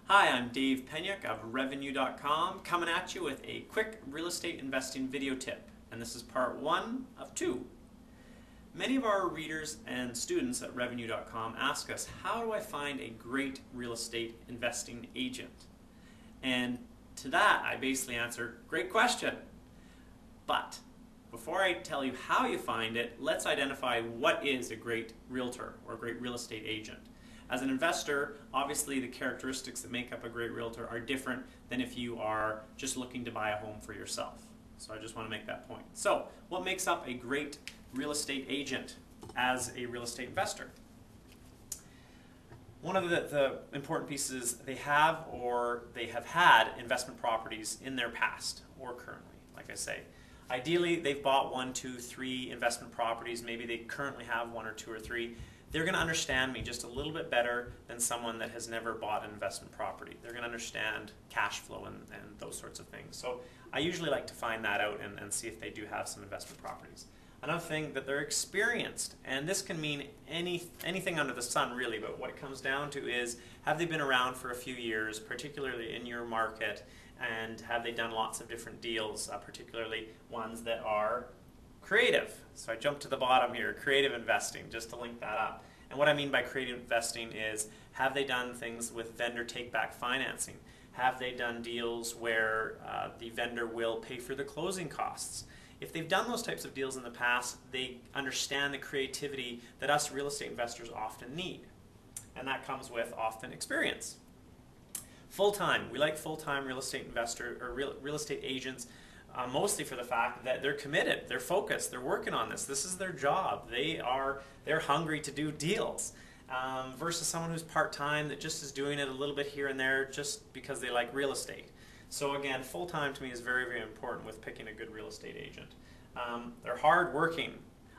Hi, I'm Dave Penyuk of Revenue.com, coming at you with a quick real estate investing video tip, and this is part one of two. Many of our readers and students at Revenue.com ask us, how do I find a great real estate investing agent? And to that, I basically answer, great question. But before I tell you how you find it, let's identify what is a great realtor or a great real estate agent. As an investor, obviously the characteristics that make up a great realtor are different than if you are just looking to buy a home for yourself. So I just want to make that point. So what makes up a great real estate agent as a real estate investor? One of the important pieces, they have or they have had investment properties in their past or currently, like I say. Ideally, they've bought 1, 2, 3 investment properties. Maybe they currently have 1 or 2 or 3. They're going to understand me just a little bit better than someone that has never bought an investment property. They're going to understand cash flow and those sorts of things. So I usually like to find that out and see if they do have some investment properties. Another thing, that they're experienced, and this can mean anything under the sun really, but what it comes down to is, have they been around for a few years, particularly in your market, and have they done lots of different deals, particularly ones that are creative. So I jump to the bottom here, creative investing, just to link that up. And what I mean by creative investing is, have they done things with vendor take-back financing? Have they done deals where the vendor will pay for the closing costs? If they've done those types of deals in the past, they understand the creativity that us real estate investors often need. And that comes with often experience. Full-time, we like full-time real estate investor or real estate agents. Mostly for the fact that they're committed, they're focused, they're working on this. This is their job. They're hungry to do deals. Versus someone who's part-time that just is doing it a little bit here and there just because they like real estate. So again, full-time to me is very, very important with picking a good real estate agent. They're hard-working.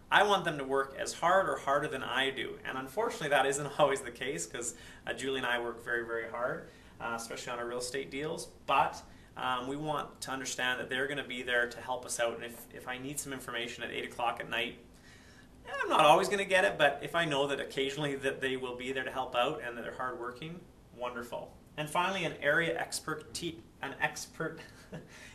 I want them to work as hard or harder than I do. And unfortunately, that isn't always the case because Julie and I work very, very hard, especially on our real estate deals. But we want to understand that they're going to be there to help us out, and if I need some information at 8 o'clock at night, I'm not always going to get it, but if I know that occasionally that they will be there to help out and that they're hardworking, wonderful. And finally, an expert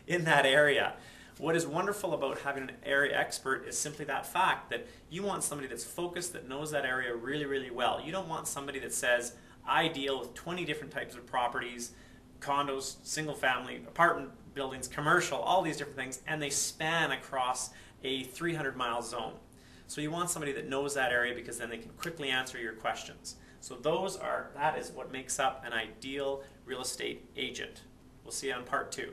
in that area. What is wonderful about having an area expert is simply that fact that you want somebody that's focused, that knows that area really, really well. You don't want somebody that says, I deal with 20 different types of properties, condos, single-family, apartment buildings, commercial, all these different things, and they span across a 300-mile zone. So you want somebody that knows that area because then they can quickly answer your questions. So that is what makes up an ideal real estate agent. We'll see you on part 2.